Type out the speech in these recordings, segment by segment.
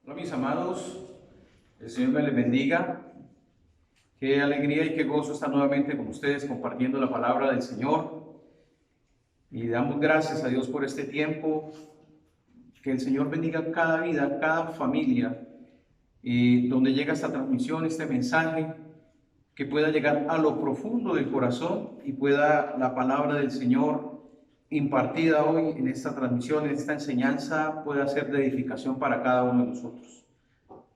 Hola mis amados, el Señor me les bendiga. Qué alegría y qué gozo estar nuevamente con ustedes compartiendo la palabra del Señor. Y damos gracias a Dios por este tiempo. Que el Señor bendiga cada vida, cada familia, donde llega esta transmisión, este mensaje, que pueda llegar a lo profundo del corazón y pueda la palabra del Señor impartida hoy en esta transmisión, en esta enseñanza, pueda ser de edificación para cada uno de nosotros.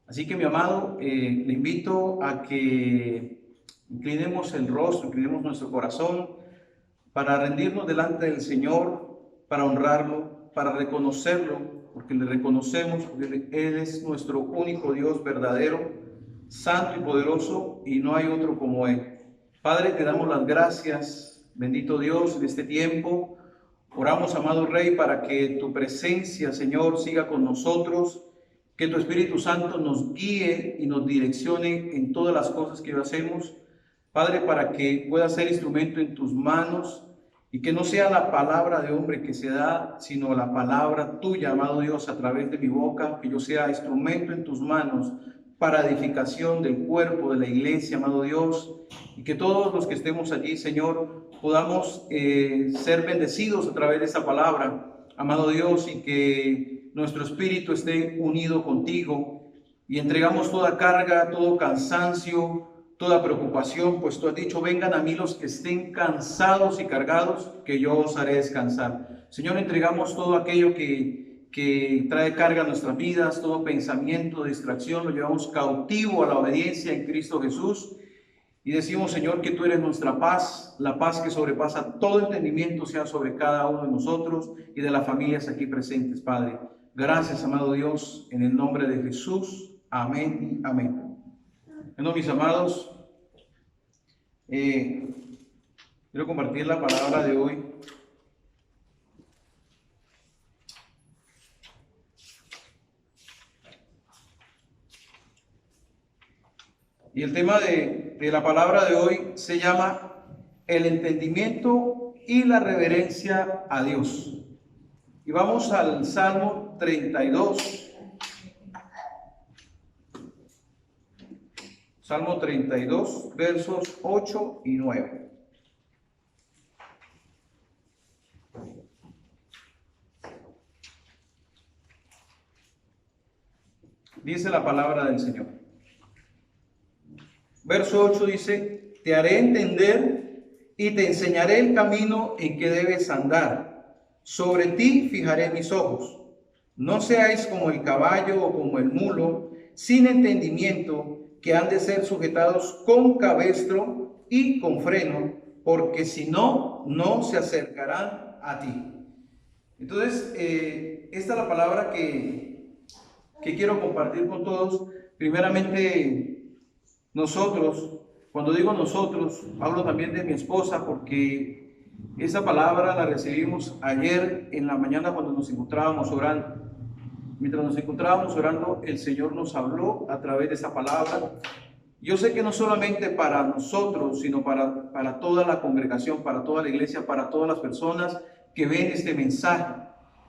Así que mi amado, le invito a que inclinemos el rostro, inclinemos nuestro corazón para rendirnos delante del Señor, para honrarlo, para reconocerlo, porque le reconocemos, porque Él es nuestro único Dios verdadero, santo y poderoso, y no hay otro como Él. Padre, te damos las gracias, bendito Dios, en este tiempo. Oramos, amado Rey, para que tu presencia, Señor, siga con nosotros, que tu Espíritu Santo nos guíe y nos direccione en todas las cosas que hacemos. Padre, para que pueda ser instrumento en tus manos y que no sea la palabra de hombre que se da, sino la palabra tuya, amado Dios, a través de mi boca, que yo sea instrumento en tus manos para edificación del cuerpo de la iglesia, amado Dios, y que todos los que estemos allí, Señor, podamos ser bendecidos a través de esa palabra, amado Dios, y que nuestro espíritu esté unido contigo y entregamos toda carga, todo cansancio, toda preocupación, pues tú has dicho, vengan a mí los que estén cansados y cargados, que yo os haré descansar. Señor, entregamos todo aquello que trae carga a nuestras vidas, todo pensamiento, distracción, lo llevamos cautivo a la obediencia en Cristo Jesús. Y decimos, Señor, que tú eres nuestra paz, la paz que sobrepasa todo entendimiento, sea sobre cada uno de nosotros y de las familias aquí presentes, Padre. Gracias, amado Dios, en el nombre de Jesús. Amén y amén. Bueno, mis amados, quiero compartir la palabra de hoy. Y el tema de la palabra de hoy se llama el entendimiento y la reverencia a Dios. Y vamos al Salmo 32. Salmo 32, versos 8 y 9. Dice la palabra del Señor. Verso 8 dice, te haré entender y te enseñaré el camino en que debes andar. Sobre ti fijaré mis ojos. No seáis como el caballo o como el mulo, sin entendimiento, que han de ser sujetados con cabestro y con freno, porque si no, no se acercarán a ti. Entonces, esta es la palabra que quiero compartir con todos. Primeramente, nosotros, cuando digo nosotros, hablo también de mi esposa, porque esa palabra la recibimos ayer en la mañana cuando nos encontrábamos orando. Mientras nos encontrábamos orando, el Señor nos habló a través de esa palabra. Yo sé que no solamente para nosotros, sino para toda la congregación, para toda la iglesia, para todas las personas que ven este mensaje.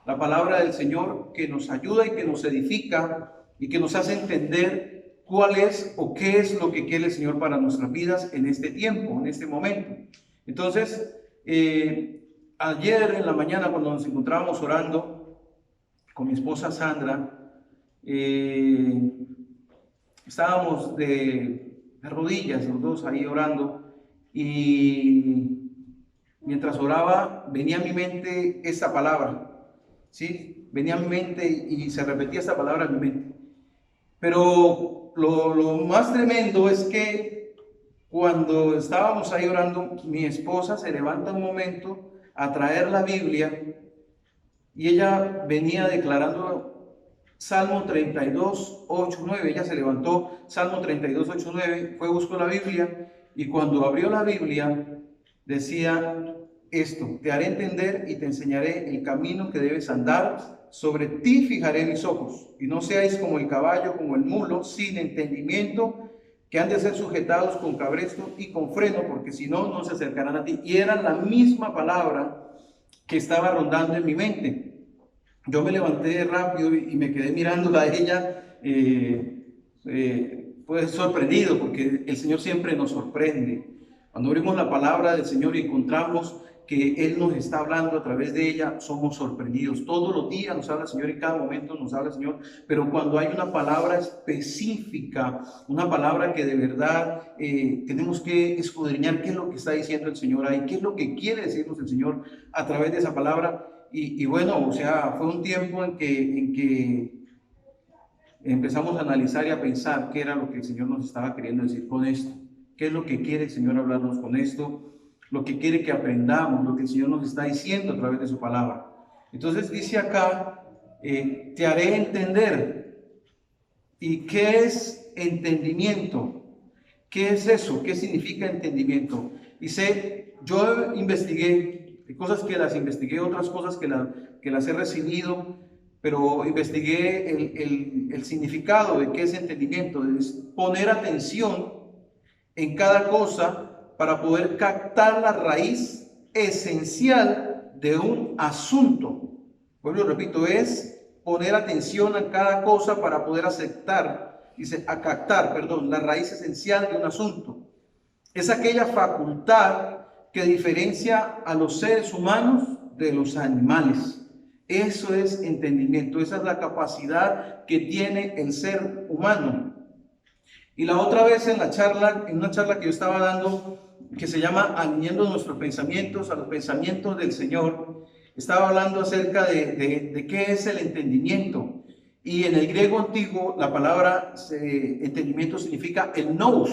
La palabra del Señor que nos ayuda y que nos edifica y que nos hace entender cuál es o qué es lo que quiere el Señor para nuestras vidas en este tiempo, en este momento. Entonces, ayer en la mañana cuando nos encontrábamos orando con mi esposa Sandra, estábamos de rodillas los dos ahí orando, y mientras oraba venía a mi mente esta palabra, ¿sí? Venía a mi mente y se repetía esta palabra en mi mente. Pero lo más tremendo es que cuando estábamos ahí orando, mi esposa se levanta un momento a traer la Biblia y ella venía declarando Salmo 32, 8, 9. Ella se levantó, Salmo 32, 8, 9, fue, buscó la Biblia, y cuando abrió la Biblia decía esto: te haré entender y te enseñaré el camino que debes andar. Sobre ti fijaré mis ojos, y no seáis como el caballo, como el mulo, sin entendimiento, que han de ser sujetados con cabresto y con freno, porque si no, no se acercarán a ti. Y era la misma palabra que estaba rondando en mi mente. Yo me levanté rápido y me quedé mirándola a ella pues sorprendido, porque el Señor siempre nos sorprende. Cuando abrimos la palabra del Señor y encontramos que Él nos está hablando a través de ella, somos sorprendidos. Todos los días nos habla el Señor y cada momento nos habla el Señor, pero cuando hay una palabra específica, una palabra que de verdad tenemos que escudriñar qué es lo que está diciendo el Señor ahí, qué es lo que quiere decirnos el Señor a través de esa palabra. Y bueno, o sea, fue un tiempo en que empezamos a analizar y a pensar qué era lo que el Señor nos estaba queriendo decir con esto, qué es lo que quiere el Señor hablarnos con esto, lo que quiere que aprendamos, lo que el Señor nos está diciendo a través de su palabra. Entonces dice acá, te haré entender. ¿Y qué es entendimiento? ¿Qué es eso? ¿Qué significa entendimiento? Dice, yo investigué, hay cosas que las investigué, otras cosas que las he recibido, pero investigué el significado de qué es entendimiento, es poner atención en cada cosa para poder captar la raíz esencial de un asunto. Pues lo repito, es poner atención a cada cosa para poder captar, la raíz esencial de un asunto. Es aquella facultad que diferencia a los seres humanos de los animales. Eso es entendimiento, esa es la capacidad que tiene el ser humano. Y la otra vez en una charla que yo estaba dando, que se llama Alineando nuestros pensamientos a los pensamientos del Señor, estaba hablando acerca de qué es el entendimiento. Y en el griego antiguo la palabra entendimiento significa el nous.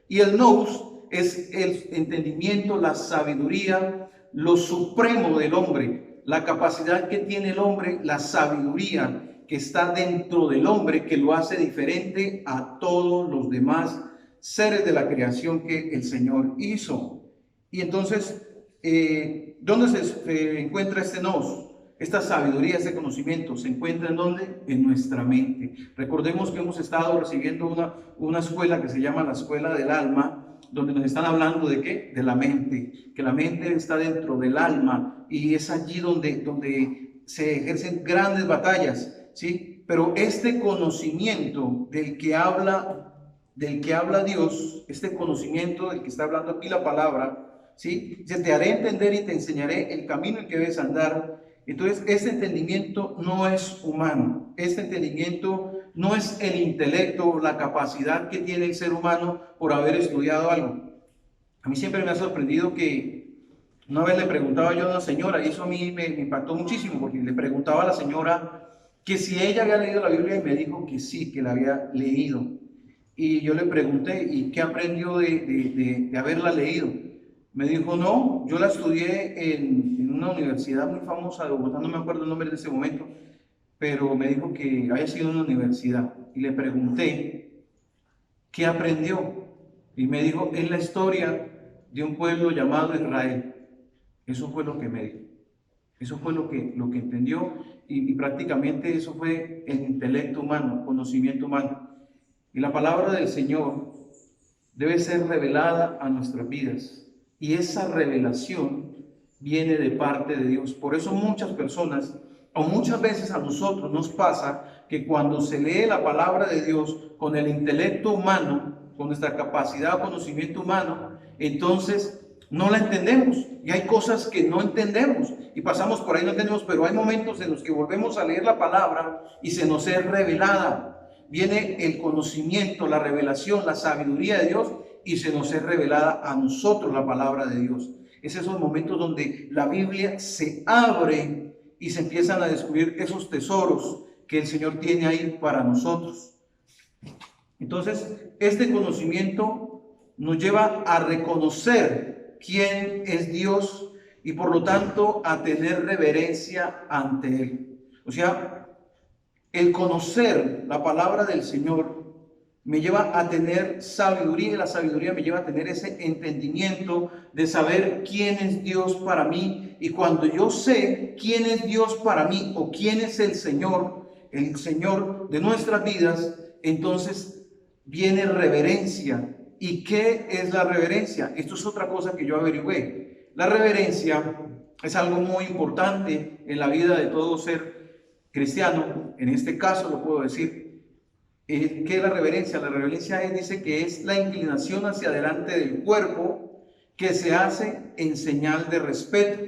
Y el nous es el entendimiento, la sabiduría, lo supremo del hombre, la capacidad que tiene el hombre, la sabiduría que está dentro del hombre, que lo hace diferente a todos los demás seres de la creación que el Señor hizo. Y entonces, ¿dónde se encuentra este nous? Esta sabiduría, este conocimiento, ¿se encuentra en dónde? En nuestra mente. Recordemos que hemos estado recibiendo una escuela que se llama la Escuela del Alma, donde nos están hablando de ¿qué? De la mente, que la mente está dentro del alma y es allí donde se ejercen grandes batallas, ¿sí? Pero este conocimiento del que habla Dios, este conocimiento del que está hablando aquí la palabra, ¿sí? Dice, te haré entender y te enseñaré el camino en que debes andar. Entonces, este entendimiento no es humano, este entendimiento no es el intelecto, la capacidad que tiene el ser humano por haber estudiado algo. A mí siempre me ha sorprendido que una vez le preguntaba yo a una señora, y eso a mí me impactó muchísimo, porque le preguntaba a la señora que si ella había leído la Biblia y me dijo que sí, que la había leído. Y yo le pregunté, ¿y qué aprendió de haberla leído? Me dijo, no, yo la estudié en una universidad muy famosa de Bogotá, no me acuerdo el nombre de ese momento, pero me dijo que había sido en una universidad. Y le pregunté, ¿qué aprendió? Y me dijo, es la historia de un pueblo llamado Israel. Eso fue lo que me dijo. Eso fue lo que entendió y prácticamente eso fue el intelecto humano, conocimiento humano. Y la palabra del Señor debe ser revelada a nuestras vidas. Y esa revelación viene de parte de Dios. Por eso muchas personas, o muchas veces a nosotros nos pasa que cuando se lee la palabra de Dios con el intelecto humano, con nuestra capacidad o conocimiento humano, entonces no la entendemos. Y hay cosas que no entendemos. Y pasamos por ahí, no entendemos, pero hay momentos en los que volvemos a leer la palabra y se nos es revelada. Viene el conocimiento, la revelación, la sabiduría de Dios y se nos es revelada a nosotros la palabra de Dios. Es esos momentos donde la Biblia se abre y se empiezan a descubrir esos tesoros que el Señor tiene ahí para nosotros. Entonces, este conocimiento nos lleva a reconocer quién es Dios y por lo tanto a tener reverencia ante Él. O sea, el conocer la palabra del Señor me lleva a tener sabiduría y la sabiduría me lleva a tener ese entendimiento de saber quién es Dios para mí. Y cuando yo sé quién es Dios para mí o quién es el Señor de nuestras vidas, entonces viene reverencia. ¿Y qué es la reverencia? Esto es otra cosa que yo averigüé. La reverencia es algo muy importante en la vida de todo ser cristiano. En este caso lo puedo decir. ¿Qué es la reverencia? La reverencia dice que es la inclinación hacia adelante del cuerpo que se hace en señal de respeto,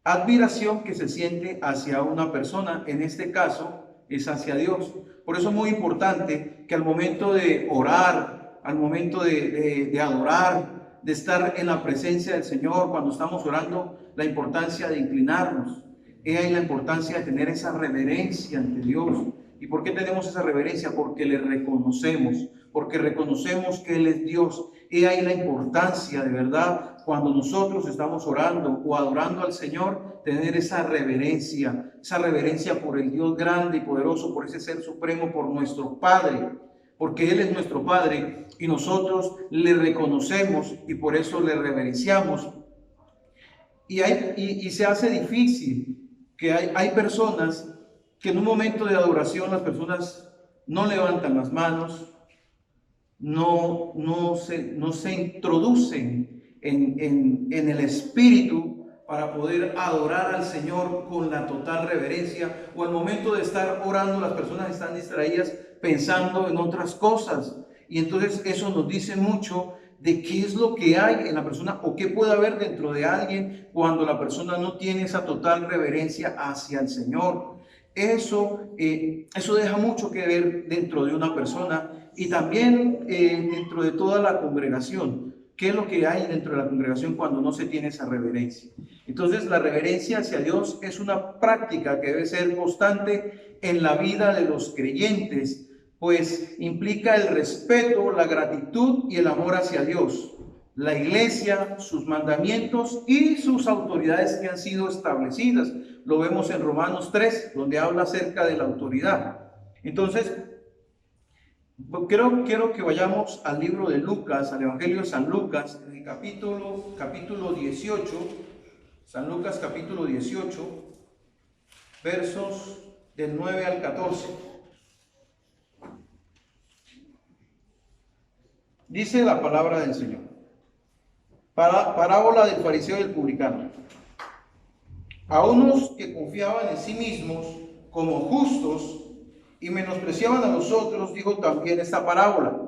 admiración que se siente hacia una persona, en este caso es hacia Dios. Por eso es muy importante que al momento de orar, al momento de adorar, de estar en la presencia del Señor, cuando estamos orando, la importancia de inclinarnos. Ahí la importancia de tener esa reverencia ante Dios. ¿Y por qué tenemos esa reverencia? Porque le reconocemos, porque reconocemos que Él es Dios. Ahí la importancia de verdad, cuando nosotros estamos orando o adorando al Señor, tener esa reverencia por el Dios grande y poderoso, por ese Ser Supremo, por nuestro Padre, porque Él es nuestro Padre y nosotros le reconocemos y por eso le reverenciamos. Y se hace difícil, que hay personas que en un momento de adoración las personas no levantan las manos, no se introducen en el espíritu para poder adorar al Señor con la total reverencia, o al momento de estar orando las personas están distraídas pensando en otras cosas, y entonces eso nos dice mucho de qué es lo que hay en la persona o qué puede haber dentro de alguien cuando la persona no tiene esa total reverencia hacia el Señor. Eso deja mucho que ver dentro de una persona y también dentro de toda la congregación. ¿Qué es lo que hay dentro de la congregación cuando no se tiene esa reverencia? Entonces, la reverencia hacia Dios es una práctica que debe ser constante en la vida de los creyentes, pues implica el respeto, la gratitud y el amor hacia Dios, la iglesia, sus mandamientos y sus autoridades que han sido establecidas. Lo vemos en Romanos 3, donde habla acerca de la autoridad. Entonces, quiero que vayamos al libro de Lucas, al Evangelio de San Lucas, en el capítulo 18, San Lucas capítulo 18, versos del 9 al 14. Dice la palabra del Señor. Parábola del fariseo y del publicano. A unos que confiaban en sí mismos como justos y menospreciaban a los otros, dijo también esta parábola.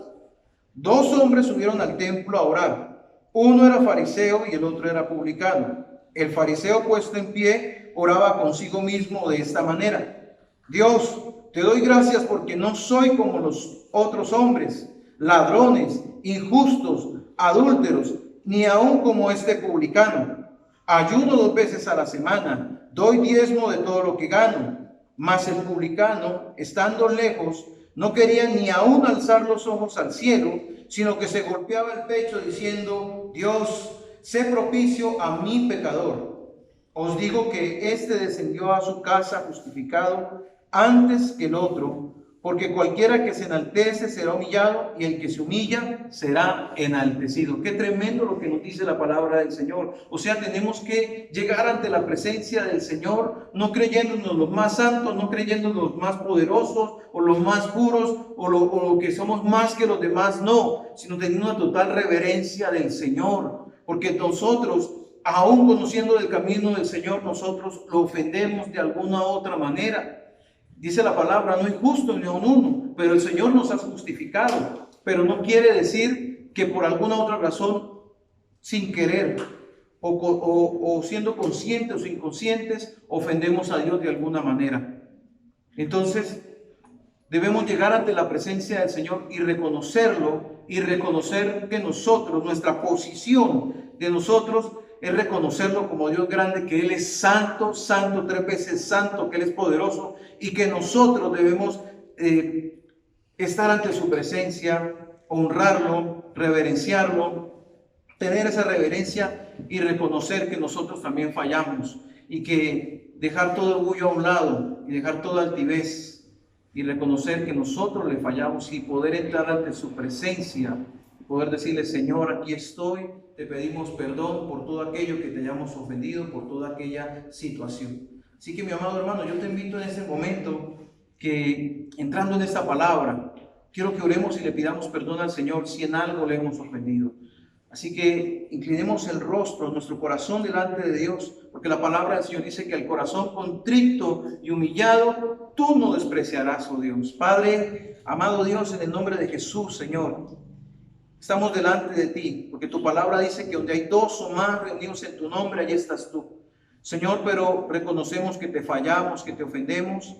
Dos hombres subieron al templo a orar. Uno era fariseo y el otro era publicano. El fariseo, puesto en pie, oraba consigo mismo de esta manera: Dios, te doy gracias porque no soy como los otros hombres, ladrones, injustos, adúlteros, ni aun como este publicano. Ayuno 2 veces a la semana, doy diezmo de todo lo que gano. Mas el publicano, estando lejos, no quería ni aun alzar los ojos al cielo, sino que se golpeaba el pecho diciendo: Dios, sé propicio a mi pecador. Os digo que éste descendió a su casa justificado antes que el otro, porque cualquiera que se enaltece será humillado, y el que se humilla será enaltecido. Qué tremendo lo que nos dice la palabra del Señor. O sea, tenemos que llegar ante la presencia del Señor, no creyéndonos los más santos, no creyéndonos los más poderosos, o los más puros, o lo que somos más que los demás, no, sino teniendo una total reverencia del Señor, porque nosotros, aún conociendo el camino del Señor, nosotros lo ofendemos de alguna u otra manera. Dice la palabra: no hay justo ni aun uno, pero el Señor nos ha justificado. Pero no quiere decir que por alguna otra razón, sin querer, o siendo conscientes o inconscientes, ofendemos a Dios de alguna manera. Entonces, debemos llegar ante la presencia del Señor y reconocerlo, y reconocer que nosotros, nuestra posición de nosotros, es reconocerlo como Dios grande, que Él es santo, santo, 3 veces santo, que Él es poderoso, y que nosotros debemos estar ante su presencia, honrarlo, reverenciarlo, tener esa reverencia y reconocer que nosotros también fallamos, y que dejar todo orgullo a un lado y dejar toda altivez y reconocer que nosotros le fallamos, y poder entrar ante su presencia, poder decirle: Señor, aquí estoy, te pedimos perdón por todo aquello que te hayamos ofendido, por toda aquella situación. Así que, mi amado hermano, yo te invito en este momento que, entrando en esta palabra, quiero que oremos y le pidamos perdón al Señor si en algo le hemos ofendido. Así que inclinemos el rostro, nuestro corazón delante de Dios, porque la palabra del Señor dice que el corazón contrito y humillado, tú no despreciarás, oh Dios. Padre, amado Dios, en el nombre de Jesús, Señor, estamos delante de ti, porque tu palabra dice que donde hay dos o más reunidos en tu nombre, allí estás tú. Señor, pero reconocemos que te fallamos, que te ofendemos,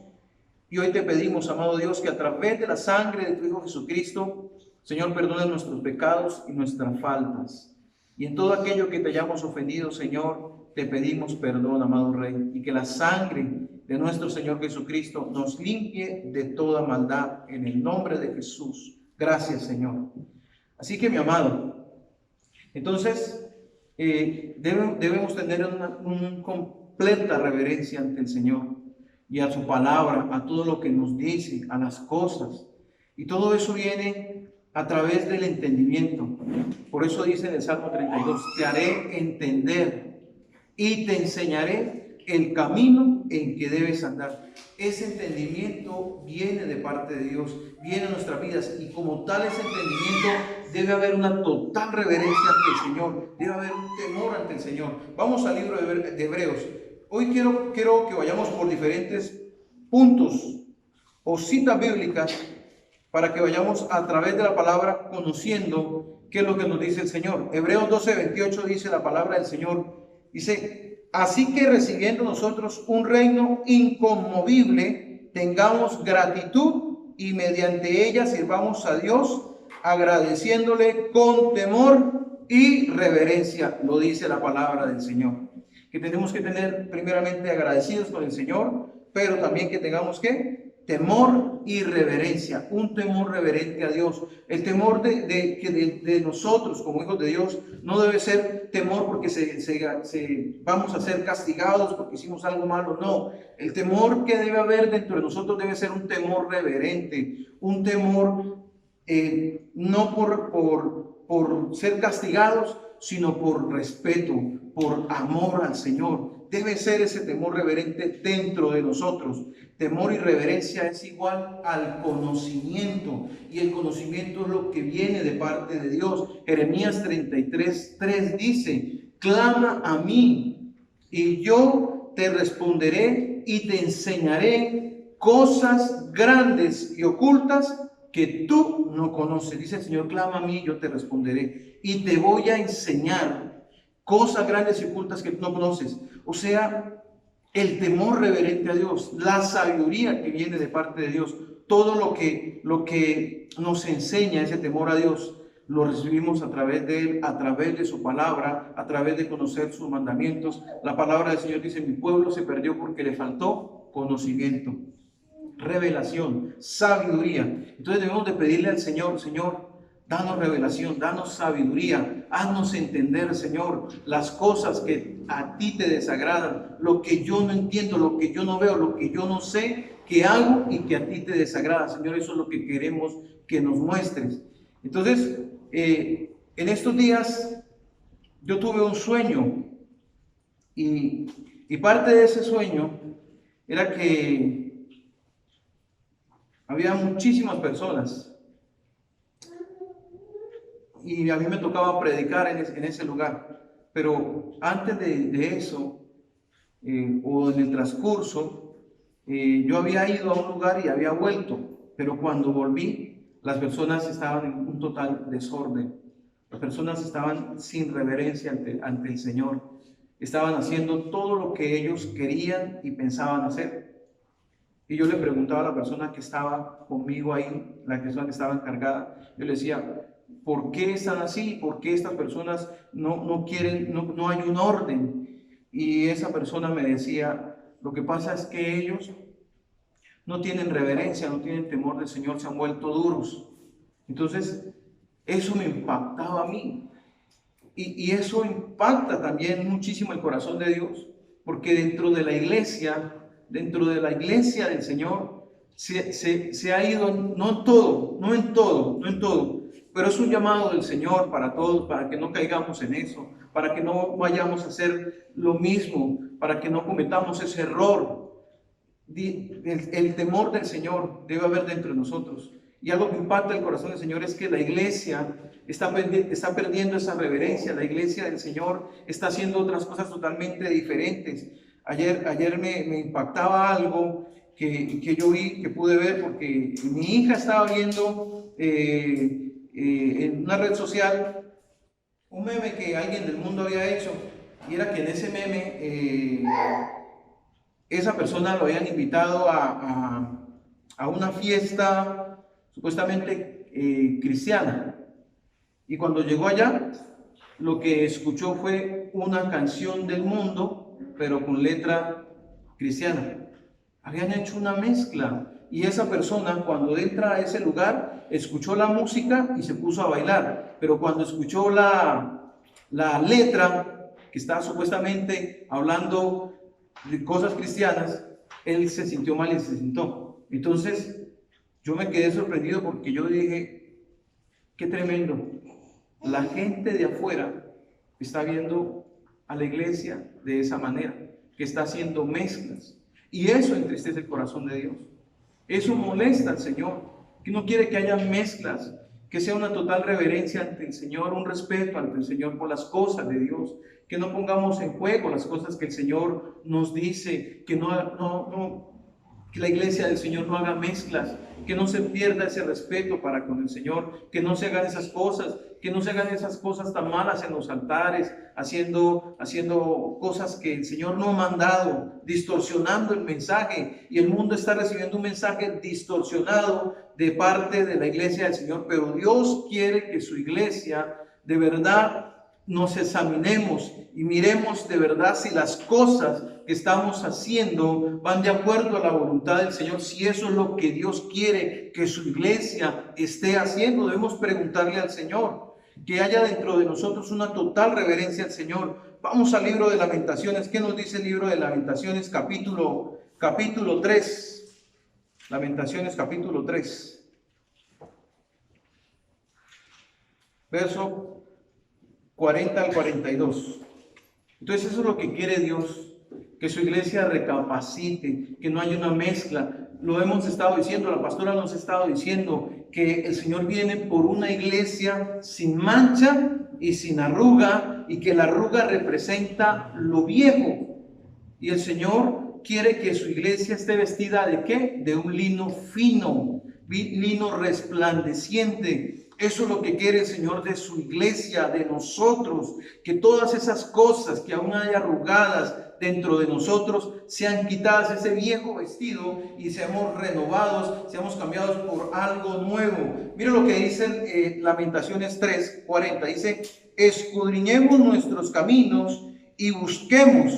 y hoy te pedimos, amado Dios, que a través de la sangre de tu Hijo Jesucristo, Señor, perdona nuestros pecados y nuestras faltas. Y en todo aquello que te hayamos ofendido, Señor, te pedimos perdón, amado Rey, y que la sangre de nuestro Señor Jesucristo nos limpie de toda maldad, en el nombre de Jesús. Gracias, Señor. Así que, mi amado, entonces debemos tener una completa reverencia ante el Señor y a su palabra, a todo lo que nos dice, a las cosas. Y todo eso viene a través del entendimiento. Por eso dice en el Salmo 32, te haré entender y te enseñaré el camino en que debes andar. Ese entendimiento viene de parte de Dios, viene a nuestras vidas, y como tal ese entendimiento debe haber una total reverencia ante el Señor, debe haber un temor ante el Señor. Vamos al libro de Hebreos. Hoy quiero que vayamos por diferentes puntos o citas bíblicas para que vayamos a través de la palabra conociendo qué es lo que nos dice el Señor. Hebreos 12:28 dice la palabra del Señor. Dice, así que recibiendo nosotros un reino inconmovible, tengamos gratitud y mediante ella sirvamos a Dios, agradeciéndole con temor y reverencia, lo dice la palabra del Señor. Que tenemos que tener primeramente agradecidos con el Señor, pero también que tengamos que temor y reverencia, un temor reverente a Dios. El temor de nosotros como hijos de Dios no debe ser temor porque vamos a ser castigados porque hicimos algo malo, no. El temor que debe haber dentro de nosotros debe ser un temor reverente, un temor no por ser castigados, sino por respeto, por amor al Señor. Debe ser ese temor reverente dentro de nosotros. Temor y reverencia es igual al conocimiento, y el conocimiento es lo que viene de parte de Dios. Jeremías 33:3 dice, clama a mí y yo te responderé y te enseñaré cosas grandes y ocultas que tú no conoces. Dice el Señor, clama a mí, yo te responderé y te voy a enseñar cosas grandes y ocultas que tú no conoces. O sea, el temor reverente a Dios, la sabiduría que viene de parte de Dios, todo lo que nos enseña ese temor a Dios, lo recibimos a través de Él, a través de su palabra, a través de conocer sus mandamientos. La palabra del Señor dice, mi pueblo se perdió porque le faltó conocimiento, revelación, sabiduría. Entonces debemos de pedirle al Señor, Señor, danos revelación, danos sabiduría, haznos entender, Señor, las cosas que a ti te desagradan, lo que yo no entiendo, lo que yo no veo, lo que yo no sé que hago y que a ti te desagrada. Señor, eso es lo que queremos que nos muestres. Entonces, en estos días yo tuve un sueño y parte de ese sueño era que había muchísimas personas y a mí me tocaba predicar en ese lugar. Pero antes de eso, o en el transcurso, yo había ido a un lugar y había vuelto, pero cuando volví, las personas estaban en un total desorden. Las personas estaban sin reverencia ante el Señor. Estaban haciendo todo lo que ellos querían y pensaban hacer. Y yo le preguntaba a la persona que estaba conmigo ahí, la persona que estaba encargada, yo le decía, ¿por qué están así? ¿Por qué estas personas no quieren, no hay un orden? Y esa persona me decía, lo que pasa es que ellos no tienen reverencia, no tienen temor del Señor, se han vuelto duros. Entonces, eso me impactaba a mí. Y eso impacta también muchísimo el corazón de Dios, porque dentro de la iglesia del Señor, se ha ido, no en todo, pero es un llamado del Señor para todos, para que no caigamos en eso, para que no vayamos a hacer lo mismo, para que no cometamos ese error. El temor del Señor debe haber dentro de nosotros. Y algo que impacta el corazón del Señor es que la iglesia está perdiendo esa reverencia. La iglesia del Señor está haciendo otras cosas totalmente diferentes. Ayer me impactaba algo que yo vi, que pude ver, porque mi hija estaba viendo en una red social un meme que alguien del mundo había hecho, y era que en ese meme esa persona lo habían invitado a una fiesta supuestamente cristiana, y cuando llegó allá lo que escuchó fue una canción del mundo pero con letra cristiana. Habían hecho una mezcla, y esa persona cuando entra a ese lugar escuchó la música y se puso a bailar, pero cuando escuchó la letra que estaba supuestamente hablando de cosas cristianas, él se sintió mal y se sentó. Entonces yo me quedé sorprendido, porque yo dije, qué tremendo, la gente de afuera está viendo a la iglesia de esa manera, que está haciendo mezclas, y eso entristece el corazón de Dios. Eso molesta al Señor, que no quiere que haya mezclas, que sea una total reverencia ante el Señor, un respeto ante el Señor por las cosas de Dios, que no pongamos en juego las cosas que el Señor nos dice, que que la iglesia del Señor no haga mezclas, que no se pierda ese respeto para con el Señor, que no se hagan esas cosas, tan malas en los altares, haciendo cosas que el Señor no ha mandado, distorsionando el mensaje, y el mundo está recibiendo un mensaje distorsionado de parte de la iglesia del Señor. Pero Dios quiere que su iglesia de verdad nos examinemos y miremos de verdad si las cosas que estamos haciendo van de acuerdo a la voluntad del Señor, si eso es lo que Dios quiere que su iglesia esté haciendo. Debemos preguntarle al Señor, que haya dentro de nosotros una total reverencia al Señor. Vamos al libro de Lamentaciones. ¿Qué nos dice el libro de Lamentaciones, capítulo 3? Lamentaciones, capítulo 3, verso 40 al 42. Entonces eso es lo que quiere Dios, que su iglesia recapacite, que no haya una mezcla. Lo hemos estado diciendo, la pastora nos ha estado diciendo que el Señor viene por una iglesia sin mancha y sin arruga, y que la arruga representa lo viejo. Y el Señor quiere que su iglesia esté vestida ¿de qué? De un lino fino, lino resplandeciente. Eso es lo que quiere el Señor de su iglesia, de nosotros, que todas esas cosas que aún hay arrugadas dentro de nosotros sean quitadas, ese viejo vestido, y seamos renovados, seamos cambiados por algo nuevo. Mira lo que dice Lamentaciones 3:40, dice: escudriñemos nuestros caminos y busquemos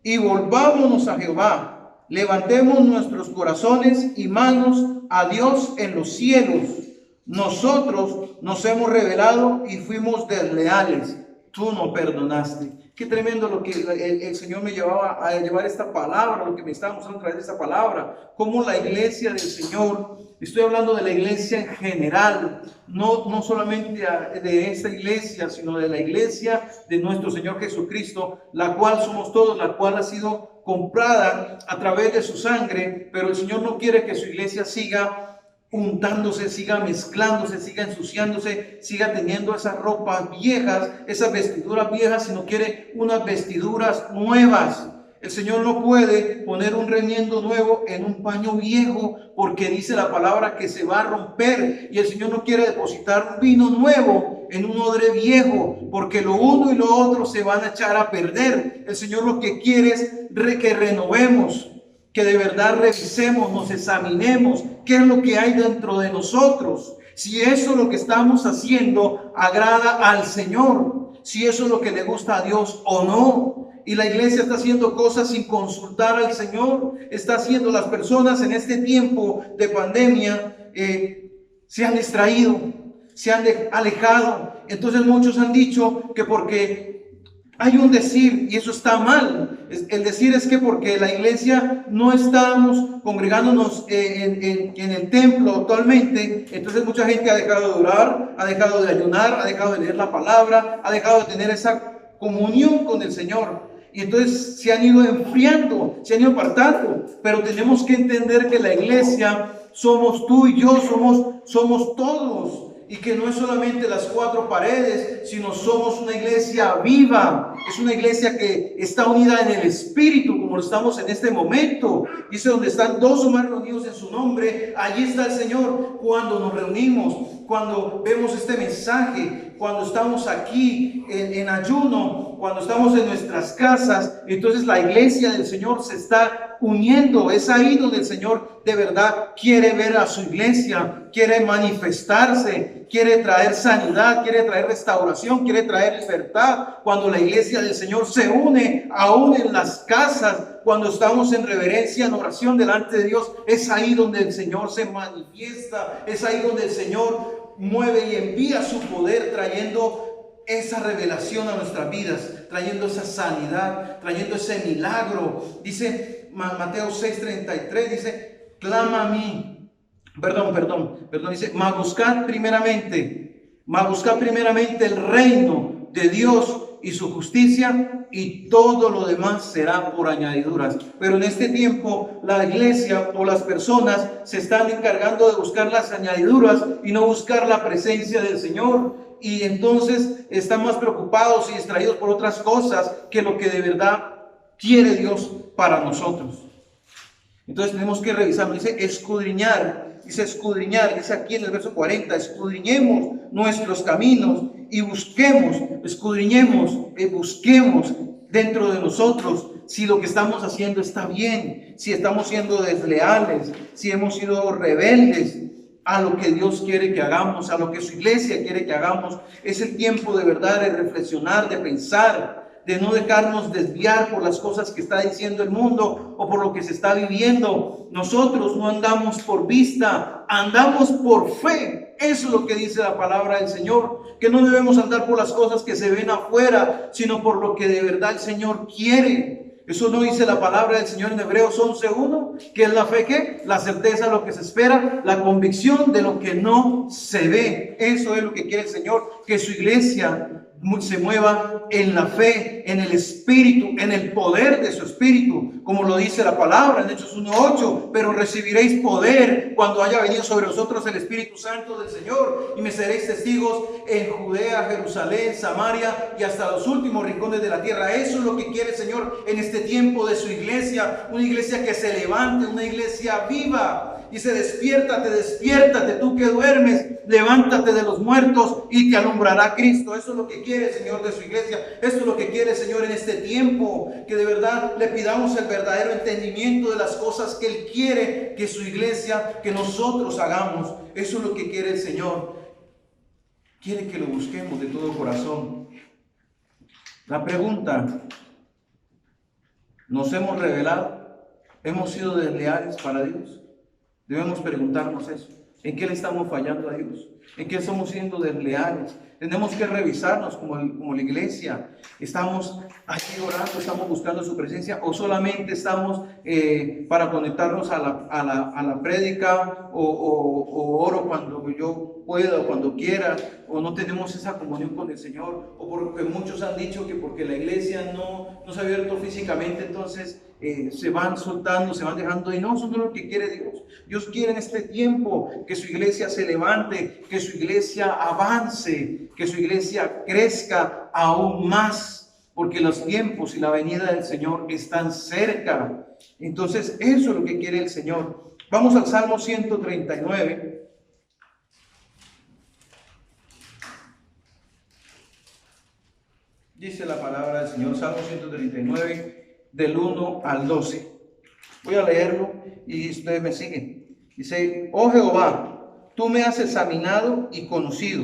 y volvámonos a Jehová, levantemos nuestros corazones y manos a Dios en los cielos. Nosotros nos hemos rebelado y fuimos desleales, tú no perdonaste. Qué tremendo lo que el Señor me llevaba a llevar esta palabra, lo que me estaba mostrando a través de esta palabra. Como la iglesia del Señor, estoy hablando de la iglesia en general, no solamente de esta iglesia, sino de la iglesia de nuestro Señor Jesucristo, la cual somos todos, la cual ha sido comprada a través de su sangre. Pero el Señor no quiere que su iglesia siga untándose, siga mezclándose, siga ensuciándose, siga teniendo esas ropas viejas, esas vestiduras viejas, sino quiere unas vestiduras nuevas. El Señor no puede poner un remiendo nuevo en un paño viejo, porque dice la palabra que se va a romper, y el Señor no quiere depositar un vino nuevo en un odre viejo, porque lo uno y lo otro se van a echar a perder. El Señor lo que quiere es que renovemos, que de verdad revisemos, nos examinemos qué es lo que hay dentro de nosotros, si eso lo que estamos haciendo agrada al Señor, si eso es lo que le gusta a Dios o no. Y la iglesia está haciendo cosas sin consultar al Señor, está haciendo, las personas en este tiempo de pandemia se han distraído, se han alejado. Entonces muchos han dicho que porque hay un decir, y eso está mal. El decir es que porque la iglesia no estamos congregándonos en el templo actualmente, entonces mucha gente ha dejado de orar, ha dejado de ayunar, ha dejado de leer la palabra, ha dejado de tener esa comunión con el Señor. Y entonces se han ido enfriando, se han ido apartando. Pero tenemos que entender que la iglesia somos tú y yo, somos todos. Y que no es solamente las cuatro paredes, sino somos una iglesia viva. Es una iglesia que está unida en el Espíritu, como lo estamos en este momento. Dice, donde están dos o más reunidos en su nombre, allí está el Señor. Cuando nos reunimos, cuando vemos este mensaje, cuando estamos aquí en ayuno, cuando estamos en nuestras casas, entonces la iglesia del Señor se está uniendo. Es ahí donde el Señor de verdad quiere ver a su iglesia, quiere manifestarse, quiere traer sanidad, quiere traer restauración, quiere traer libertad. Cuando la iglesia del Señor se une, aún en las casas, cuando estamos en reverencia, en oración delante de Dios, es ahí donde el Señor se manifiesta, es ahí donde el Señor mueve y envía su poder, trayendo esa revelación a nuestras vidas, trayendo esa sanidad, trayendo ese milagro. Dice Mateo 6:33, dice, clama a mí, dice, mas buscad primeramente el reino de Dios y su justicia, y todo lo demás será por añadiduras. Pero en este tiempo la iglesia o las personas se están encargando de buscar las añadiduras y no buscar la presencia del Señor. Y entonces están más preocupados y distraídos por otras cosas que lo que de verdad quiere Dios para nosotros. Entonces tenemos que revisarlo. Dice escudriñar, dice aquí en el verso 40, escudriñemos nuestros caminos y busquemos dentro de nosotros si lo que estamos haciendo está bien, si estamos siendo desleales, si hemos sido rebeldes a lo que Dios quiere que hagamos, a lo que su iglesia quiere que hagamos. Es el tiempo de verdad de reflexionar, de pensar, de no dejarnos desviar por las cosas que está diciendo el mundo o por lo que se está viviendo. Nosotros no andamos por vista, andamos por fe. Eso es lo que dice la palabra del Señor, que no debemos andar por las cosas que se ven afuera, sino por lo que de verdad el Señor quiere. Eso no dice la palabra del Señor en Hebreos 11:1, que es la fe, ¿qué? La certeza de lo que se espera, la convicción de lo que no se ve. Eso es lo que quiere el Señor, que su iglesia se mueva en la fe, en el Espíritu, en el poder de su Espíritu, como lo dice la palabra en Hechos 1:8, pero recibiréis poder cuando haya venido sobre vosotros el Espíritu Santo del Señor, y me seréis testigos en Judea, Jerusalén, Samaria y hasta los últimos rincones de la tierra. Eso es lo que quiere el Señor en este tiempo de su iglesia, una iglesia que se levante, una iglesia viva. Dice, despiértate tú que duermes, levántate de los muertos y te alumbrará Cristo. Eso es lo que quiere el Señor de su iglesia. Eso es lo que quiere el Señor en este tiempo, que de verdad le pidamos el verdadero entendimiento de las cosas que Él quiere que su iglesia, que nosotros hagamos. Eso es lo que quiere el Señor. Quiere que lo busquemos de todo corazón. La pregunta, ¿nos hemos revelado? ¿Hemos sido desleales para Dios? Debemos preguntarnos eso. ¿En qué le estamos fallando a Dios? ¿En qué estamos siendo desleales? Tenemos que revisarnos como la iglesia. ¿Estamos aquí orando, estamos buscando su presencia, o solamente estamos para conectarnos a la prédica, o oro cuando yo pueda o cuando quiera, o no tenemos esa comunión con el Señor, o porque muchos han dicho que porque la iglesia no se ha abierto físicamente, entonces se van soltando, se van dejando, y no, eso no es lo que quiere Dios. Dios quiere en este tiempo que su iglesia se levante, que su iglesia avance, que su iglesia crezca aún más, porque los tiempos y la venida del Señor están cerca. Entonces eso es lo que quiere el Señor. Vamos al Salmo 139. Dice la palabra del Señor, Salmo 139, del 1 al 12. Voy a leerlo y ustedes me siguen. Dice, oh Jehová, tú me has examinado y conocido.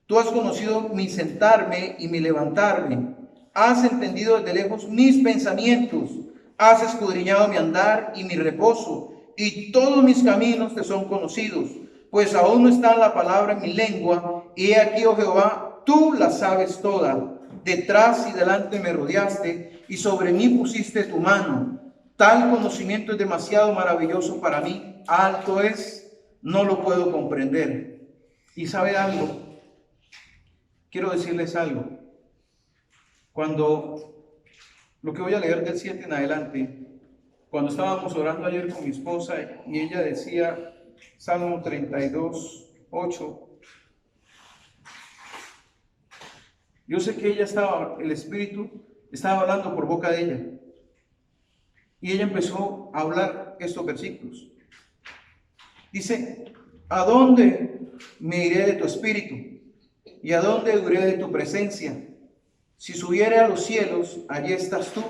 Tú has conocido mi sentarme y mi levantarme. Has entendido desde lejos mis pensamientos. Has escudriñado mi andar y mi reposo. Y todos mis caminos te son conocidos. Pues aún no está la palabra en mi lengua. Y he aquí, oh Jehová, tú la sabes toda. Detrás y delante me rodeaste, y sobre mí pusiste tu mano. Tal conocimiento es demasiado maravilloso para mí. Alto es, no lo puedo comprender. Y sabe algo, quiero decirles algo. Cuando, lo que voy a leer del 7 en adelante, cuando estábamos orando ayer con mi esposa, y ella decía Salmo 32, 8. Yo sé que el Espíritu estaba hablando por boca de ella. Y ella empezó a hablar estos versículos. Dice, ¿a dónde me iré de tu espíritu? ¿Y a dónde huiré de tu presencia? Si subiere a los cielos, allí estás tú.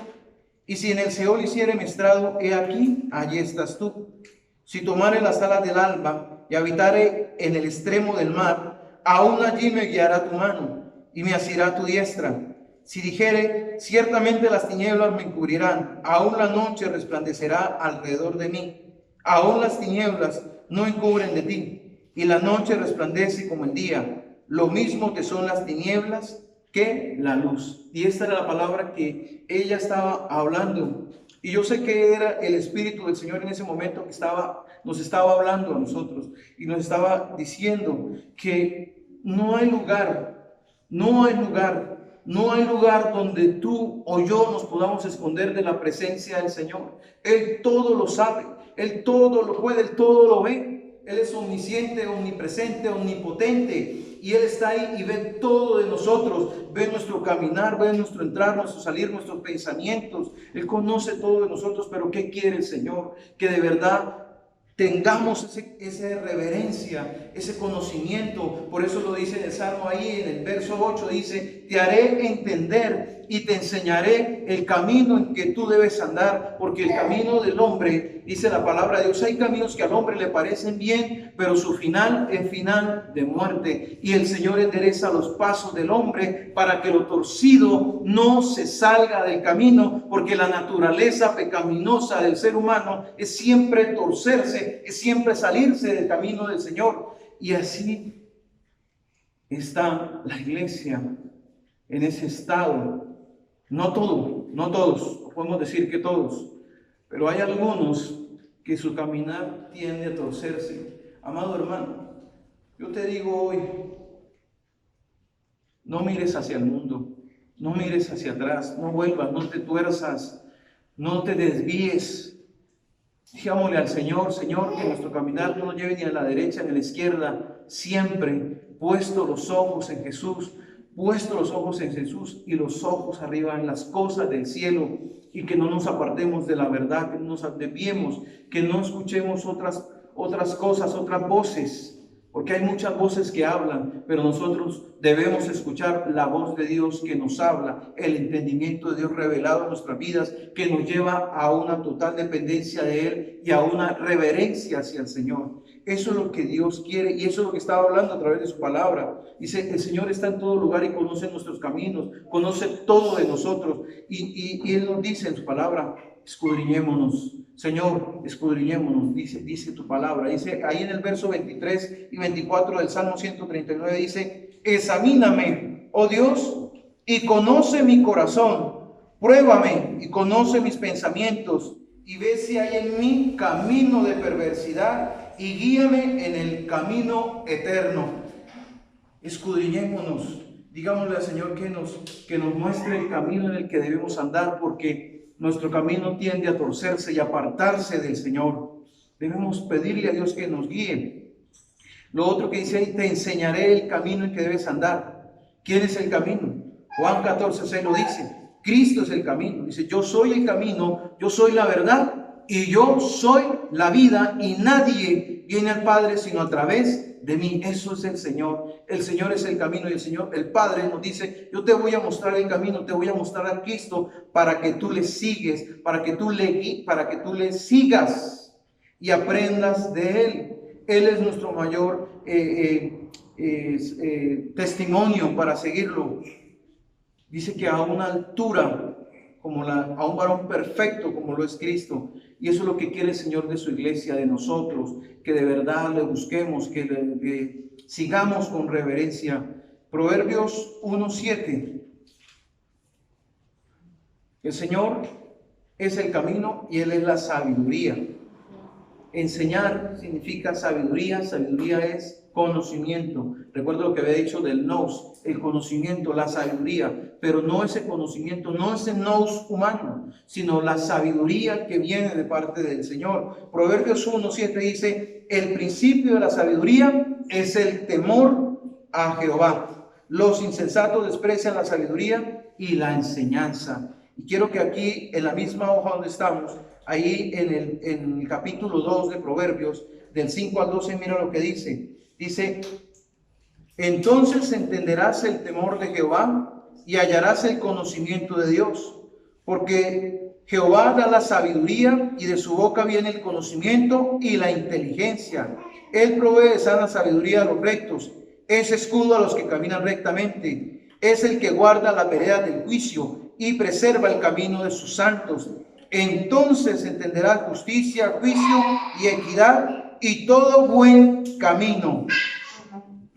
Y si en el Seol hiciere mi estrado, he aquí, allí estás tú. Si tomare las alas del alba y habitare en el extremo del mar, aún allí me guiará tu mano y me asirá tu diestra. Si dijere, ciertamente las tinieblas me encubrirán, aún la noche resplandecerá alrededor de mí. Aún las tinieblas no encubren de ti, y la noche resplandece como el día. Lo mismo te son las tinieblas que la luz. Y esta era la palabra que ella estaba hablando. Y yo sé que era el Espíritu del Señor en ese momento que nos estaba hablando a nosotros y nos estaba diciendo que no hay lugar donde tú o yo nos podamos esconder de la presencia del Señor. Él todo lo sabe, Él todo lo puede, Él todo lo ve. Él es omnisciente, omnipresente, omnipotente. Y Él está ahí y ve todo de nosotros, ve nuestro caminar, ve nuestro entrar, nuestro salir, nuestros pensamientos. Él conoce todo de nosotros, pero ¿qué quiere el Señor? Que de verdad tengamos esa reverencia, ese conocimiento. Por eso lo dice en el Salmo ahí, en el verso 8, dice, te haré entender y te enseñaré el camino en que tú debes andar, porque el camino del hombre, dice la palabra de Dios, hay caminos que al hombre le parecen bien, pero su final es final de muerte. Y el Señor endereza los pasos del hombre para que lo torcido no se salga del camino, porque la naturaleza pecaminosa del ser humano es siempre torcerse, es siempre salirse del camino del Señor. Y así está la iglesia en ese estado. No todos, podemos decir que todos, pero hay algunos que su caminar tiende a torcerse. Amado hermano, yo te digo hoy, no mires hacia el mundo, no mires hacia atrás, no vuelvas, no te tuerzas, no te desvíes. Digámosle al Señor, Señor, que nuestro caminar no nos lleve ni a la derecha ni a la izquierda, siempre puesto los ojos en Jesús, puesto los ojos en Jesús y los ojos arriba en las cosas del cielo, y que no nos apartemos de la verdad, que no nos desviemos, que no escuchemos otras cosas, otras voces, porque hay muchas voces que hablan, pero nosotros debemos escuchar la voz de Dios que nos habla, el entendimiento de Dios revelado en nuestras vidas, que nos lleva a una total dependencia de Él y a una reverencia hacia el Señor. Eso es lo que Dios quiere y eso es lo que estaba hablando a través de su palabra. Dice, el Señor está en todo lugar y conoce nuestros caminos, conoce todo de nosotros. Y Él nos dice en su palabra, escudriñémonos. Señor, escudriñémonos, dice tu palabra. Dice ahí en el verso 23 y 24 del Salmo 139, dice, examíname, oh Dios, y conoce mi corazón. Pruébame y conoce mis pensamientos y ve si hay en mí camino de perversidad y guíame en el camino eterno. Escudriñémonos, digámosle al Señor que nos muestre el camino en el que debemos andar, porque nuestro camino tiende a torcerse y apartarse del Señor. Debemos pedirle a Dios que nos guíe. Lo otro que dice ahí, te enseñaré el camino en que debes andar. ¿Quién es el camino? Juan 14:6 lo dice. Cristo es el camino. Dice, yo soy el camino, yo soy la verdad y yo soy la vida, y nadie viene al Padre sino a través de mí. Eso es el Señor. El Señor es el camino y el Señor, el Padre, nos dice, yo te voy a mostrar el camino, te voy a mostrar a Cristo para que tú le sigues, para que tú le sigas y aprendas de Él. Él es nuestro mayor testimonio para seguirlo. Dice que a una altura, a un varón perfecto como lo es Cristo. Y eso es lo que quiere el Señor de su iglesia, de nosotros, que de verdad le busquemos, que le sigamos con reverencia. Proverbios 1:7. El Señor es el camino y Él es la sabiduría. Enseñar significa sabiduría, sabiduría es conocimiento. Recuerdo lo que había dicho del nous, el conocimiento, la sabiduría, pero no ese conocimiento, no ese nous humano, sino la sabiduría que viene de parte del Señor. Proverbios 1:7 dice, el principio de la sabiduría es el temor a Jehová. Los insensatos desprecian la sabiduría y la enseñanza. Y quiero que aquí, en la misma hoja donde estamos, ahí en el capítulo 2 de Proverbios, del 5 al 12, mira lo que dice. Dice, entonces entenderás el temor de Jehová y hallarás el conocimiento de Dios, porque Jehová da la sabiduría y de su boca viene el conocimiento y la inteligencia. Él provee sana sabiduría a los rectos, es escudo a los que caminan rectamente, es el que guarda la vereda del juicio y preserva el camino de sus santos. Entonces entenderás justicia, juicio y equidad y todo buen camino.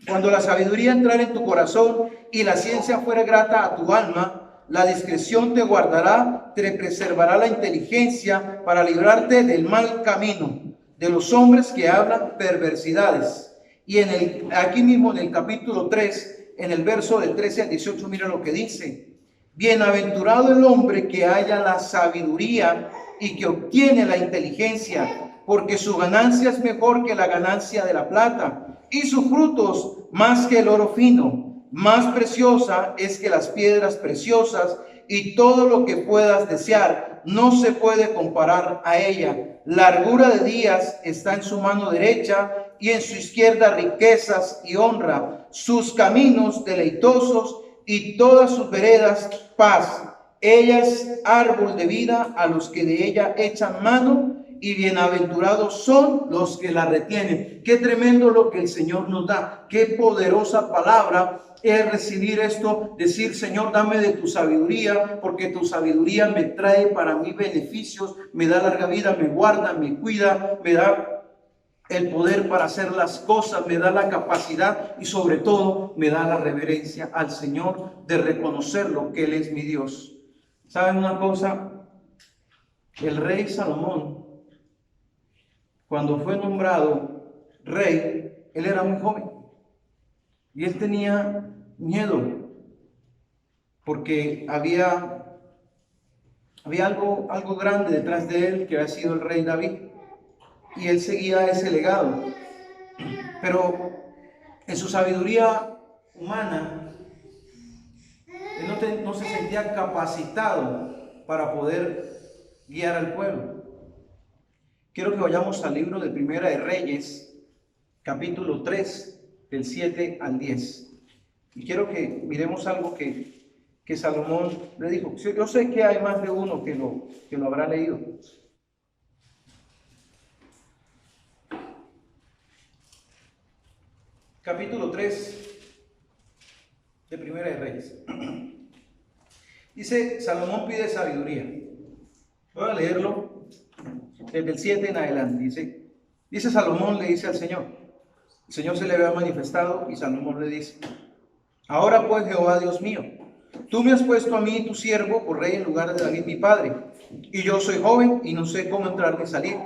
Cuando la sabiduría entrara en tu corazón y la ciencia fuera grata a tu alma, la discreción te guardará, te preservará la inteligencia para librarte del mal camino, de los hombres que hablan perversidades. Y aquí mismo en el capítulo 3, en el verso del 13 al 18, mira lo que dice. Bienaventurado el hombre que halla la sabiduría y que obtiene la inteligencia, porque su ganancia es mejor que la ganancia de la plata, y sus frutos más que el oro fino. Más preciosa es que las piedras preciosas, y todo lo que puedas desear no se puede comparar a ella. Largura de días está en su mano derecha, y en su izquierda riquezas y honra. Sus caminos deleitosos, y todas sus veredas paz. Ella es árbol de vida a los que de ella echan mano, y bienaventurados son los que la retienen. Qué tremendo lo que el Señor nos da. Qué poderosa palabra es recibir esto, decir, Señor, dame de tu sabiduría, porque tu sabiduría me trae para mí beneficios, me da larga vida, me guarda, me cuida, me da el poder para hacer las cosas, me da la capacidad y sobre todo me da la reverencia al Señor de reconocerlo, que Él es mi Dios. ¿Saben una cosa? El rey Salomón, cuando fue nombrado rey, él era muy joven y él tenía miedo porque había algo grande detrás de él que había sido el rey David. Y él seguía ese legado, pero en su sabiduría humana, él no se sentía capacitado para poder guiar al pueblo. Quiero que vayamos al libro de Primera de Reyes, capítulo 3, del 7 al 10. Y quiero que miremos algo que Salomón le dijo. Yo sé que hay más de uno que lo habrá leído. Capítulo 3 de Primera de Reyes. Dice, Salomón pide sabiduría. Voy a leerlo desde el 7 en adelante. Dice Salomón, le dice al Señor. El Señor se le había manifestado y Salomón le dice, ahora pues, Jehová Dios mío, tú me has puesto a mí, tu siervo, por rey en lugar de David mi padre, y yo soy joven y no sé cómo entrar ni salir.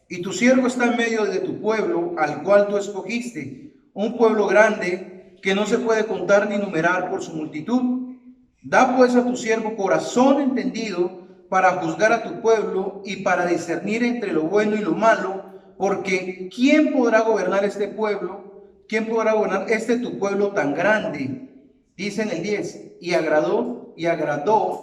Y tu siervo está en medio de tu pueblo, al cual tú escogiste, un pueblo grande que no se puede contar ni numerar por su multitud. Da pues a tu siervo corazón entendido para juzgar a tu pueblo y para discernir entre lo bueno y lo malo, porque ¿quién podrá gobernar este pueblo? ¿Quién podrá gobernar tu pueblo tan grande? Dice en el 10, y agradó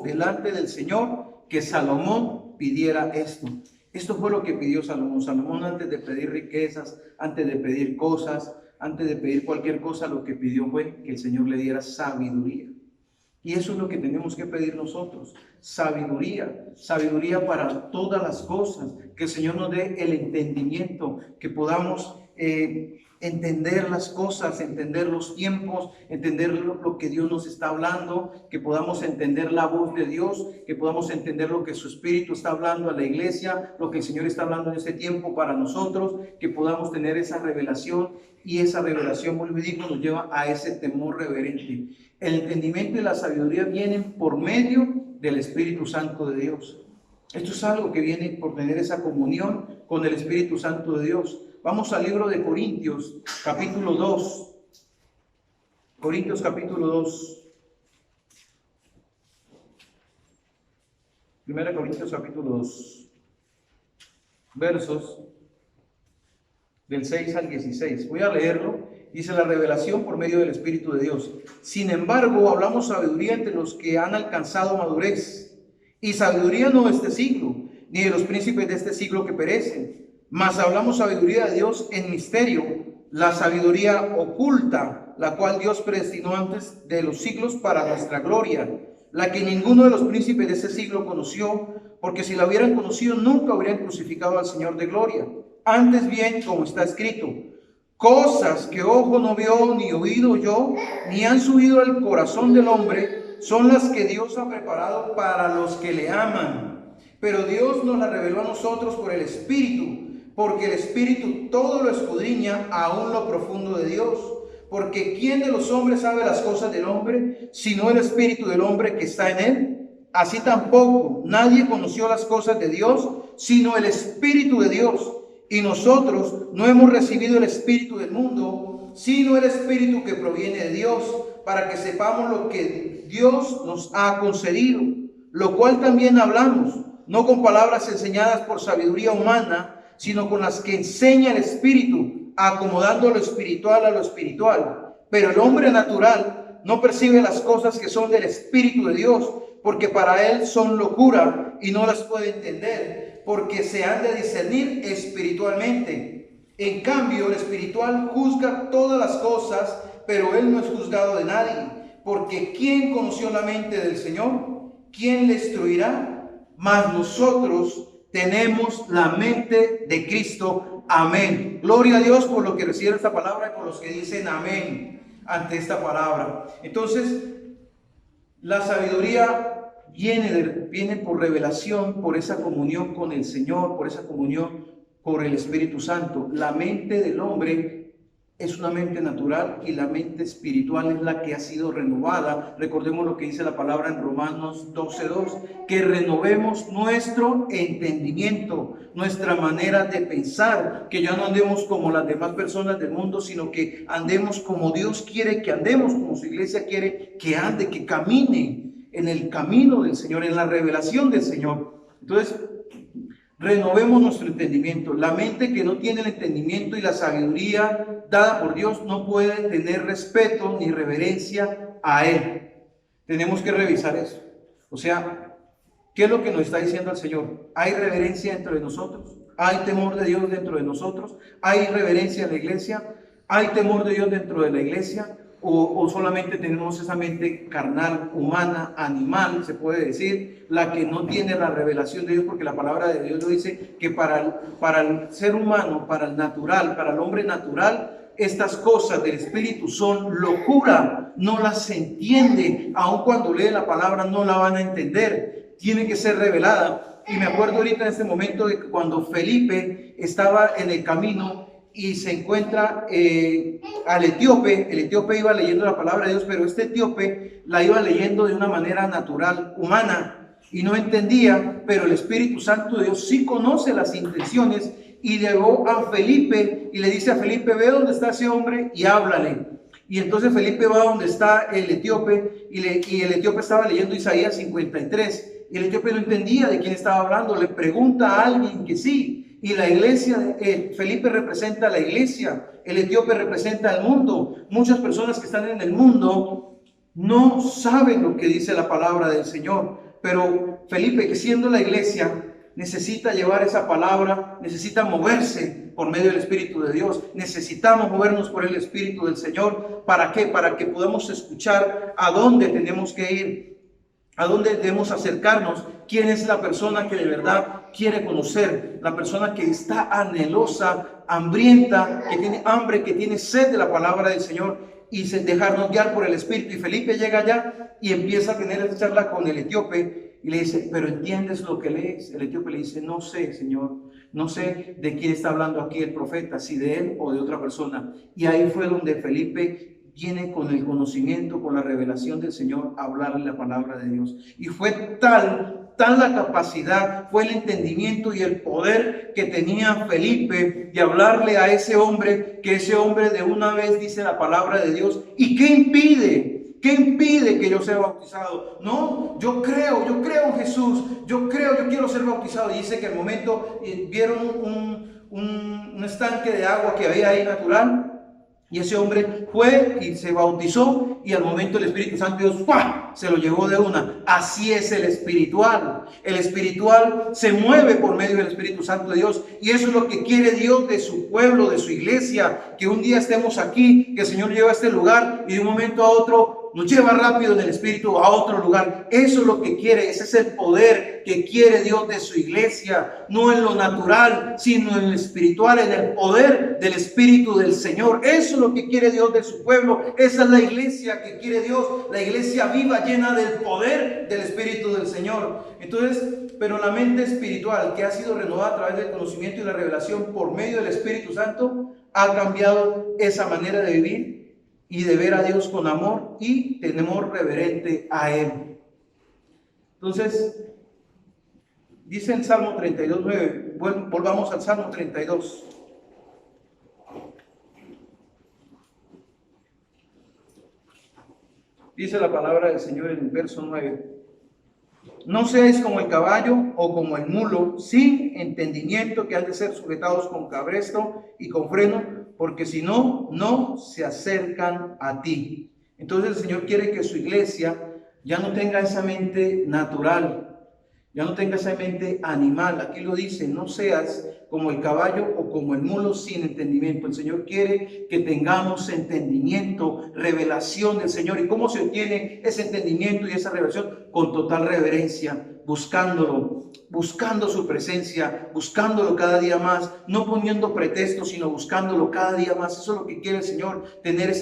delante del Señor que Salomón pidiera esto. Esto fue lo que pidió Salomón. Salomón, antes de pedir riquezas, antes de pedir cosas, antes de pedir cualquier cosa, lo que pidió fue que el Señor le diera sabiduría. Y eso es lo que tenemos que pedir nosotros, sabiduría, sabiduría para todas las cosas, que el Señor nos dé el entendimiento, que podamos entender las cosas, entender los tiempos, entender lo que Dios nos está hablando, que podamos entender la voz de Dios, que podamos entender lo que su Espíritu está hablando a la iglesia, lo que el Señor está hablando en este tiempo para nosotros, que podamos tener esa revelación, y esa revelación, vuelvo y digo, nos lleva a ese temor reverente. El entendimiento y la sabiduría vienen por medio del Espíritu Santo de Dios. Esto es algo que viene por tener esa comunión con el Espíritu Santo de Dios. Vamos al libro de Corintios, capítulo 2. Corintios, capítulo 2. 1 Corintios, capítulo 2. Versos del 6 al 16. Voy a leerlo. Dice: la revelación por medio del Espíritu de Dios. Sin embargo, hablamos sabiduría entre los que han alcanzado madurez. Y sabiduría no de este siglo, ni de los príncipes de este siglo que perecen. Mas hablamos sabiduría de Dios en misterio, la sabiduría oculta, la cual Dios predestinó antes de los siglos para nuestra gloria, la que ninguno de los príncipes de este siglo conoció, porque si la hubieran conocido nunca hubieran crucificado al Señor de gloria. Antes bien, como está escrito: cosas que ojo no vio, ni oído oyó, ni han subido al corazón del hombre, son las que Dios ha preparado para los que le aman. Pero Dios nos las reveló a nosotros por el Espíritu, porque el Espíritu todo lo escudriña, aún lo profundo de Dios. Porque ¿quién de los hombres sabe las cosas del hombre, sino el Espíritu del hombre que está en él? Así tampoco nadie conoció las cosas de Dios, sino el Espíritu de Dios. Y nosotros no hemos recibido el espíritu del mundo, sino el Espíritu que proviene de Dios, para que sepamos lo que Dios nos ha concedido, lo cual también hablamos, no con palabras enseñadas por sabiduría humana, sino con las que enseña el Espíritu, acomodando lo espiritual a lo espiritual. Pero el hombre natural no percibe las cosas que son del Espíritu de Dios, porque para él son locura y no las puede entender, porque se han de discernir espiritualmente. En cambio, el espiritual juzga todas las cosas, pero él no es juzgado de nadie. Porque ¿quién conoció la mente del Señor? ¿Quién le instruirá? Mas nosotros tenemos la mente de Cristo. Amén. Gloria a Dios por lo que reciben esta palabra y por los que dicen amén ante esta palabra. Entonces, la sabiduría viene por revelación, por esa comunión con el Señor, por esa comunión por el Espíritu Santo. La mente del hombre es una mente natural y la mente espiritual es la que ha sido renovada. Recordemos lo que dice la palabra en Romanos 12:2, que renovemos nuestro entendimiento, nuestra manera de pensar, que ya no andemos como las demás personas del mundo, sino que andemos como Dios quiere que andemos, como su iglesia quiere que ande, que camine en el camino del Señor, en la revelación del Señor. Entonces, renovemos nuestro entendimiento. La mente que no tiene el entendimiento y la sabiduría dada por Dios no puede tener respeto ni reverencia a Él. Tenemos que revisar eso. O sea, ¿qué es lo que nos está diciendo el Señor? ¿Hay reverencia dentro de nosotros? ¿Hay temor de Dios dentro de nosotros? ¿Hay reverencia en la iglesia? ¿Hay temor de Dios dentro de la iglesia? ¿O solamente tenemos esa mente carnal, humana, animal, se puede decir, la que no tiene la revelación de Dios? Porque la palabra de Dios lo dice que para el ser humano, para el natural, para el hombre natural, estas cosas del Espíritu son locura, no las entiende, aun cuando lee la palabra no la van a entender, tiene que ser revelada. Y me acuerdo ahorita en este momento de cuando Felipe estaba en el camino y se encuentra al etíope. El etíope iba leyendo la palabra de Dios, pero este etíope la iba leyendo de una manera natural, humana, y no entendía, pero el Espíritu Santo de Dios sí conoce las intenciones, y llegó a Felipe y le dice a Felipe: ve dónde está ese hombre y háblale. Y entonces Felipe va donde está el etíope, y el etíope estaba leyendo Isaías 53, y el etíope no entendía de quién estaba hablando. Le pregunta a alguien que sí. Y la iglesia, Felipe representa a la iglesia, el etíope representa al mundo. Muchas personas que están en el mundo no saben lo que dice la palabra del Señor, pero Felipe, que siendo la iglesia, necesita llevar esa palabra, necesita moverse por medio del Espíritu de Dios. Necesitamos movernos por el Espíritu del Señor. ¿Para qué? Para que podamos escuchar a dónde tenemos que ir, a dónde debemos acercarnos, quién es la persona que de verdad quiere conocer, la persona que está anhelosa, hambrienta, que tiene hambre, que tiene sed de la palabra del Señor, y dejarnos guiar por el Espíritu. Y Felipe llega allá y empieza a tener esta charla con el etíope y le dice: ¿pero entiendes lo que lees? El etíope le dice: no sé, Señor, no sé de quién está hablando aquí el profeta, si de él o de otra persona. Y ahí fue donde Felipe viene con el conocimiento, con la revelación del Señor, a hablarle la palabra de Dios. Y fue tal tal la capacidad, fue el entendimiento y el poder que tenía Felipe de hablarle a ese hombre, que ese hombre de una vez dice la palabra de Dios. ¿Y qué impide? ¿Qué impide que yo sea bautizado? No, yo creo en Jesús, yo quiero ser bautizado. Y dice que al momento vieron un estanque de agua que había ahí natural. Y ese hombre fue y se bautizó, y al momento el Espíritu Santo Dios ¡pua!, se lo llevó de una. Así es el espiritual. El espiritual se mueve por medio del Espíritu Santo de Dios, y eso es lo que quiere Dios de su pueblo, de su iglesia, que un día estemos aquí, que el Señor lleva a este lugar y de un momento a otro nos lleva rápido en el Espíritu a otro lugar. Eso es lo que quiere, ese es el poder que quiere Dios de su iglesia, no en lo natural, sino en lo espiritual, en el poder del Espíritu del Señor. Eso es lo que quiere Dios de su pueblo. Esa es la iglesia que quiere Dios, la iglesia viva, llena del poder del Espíritu del Señor. Entonces, pero la mente espiritual que ha sido renovada a través del conocimiento y la revelación por medio del Espíritu Santo ha cambiado esa manera de vivir y de ver a Dios con amor y temor reverente a Él. Entonces, dice el Salmo 32:9, volvamos al Salmo 32. Dice la palabra del Señor en el verso 9: no seáis como el caballo o como el mulo, sin entendimiento, que han de ser sujetados con cabresto y con freno, porque si no, no se acercan a ti. Entonces el Señor quiere que su iglesia ya no tenga esa mente natural, ya no tenga esa mente animal. Aquí lo dice: no seas como el caballo o como el mulo sin entendimiento. El Señor quiere que tengamos entendimiento, revelación del Señor. ¿Y cómo se obtiene ese entendimiento y esa revelación? Con total reverencia, buscándolo, buscando su presencia, buscándolo cada día más, no poniendo pretextos, sino buscándolo cada día más. Eso es lo que quiere el Señor, tener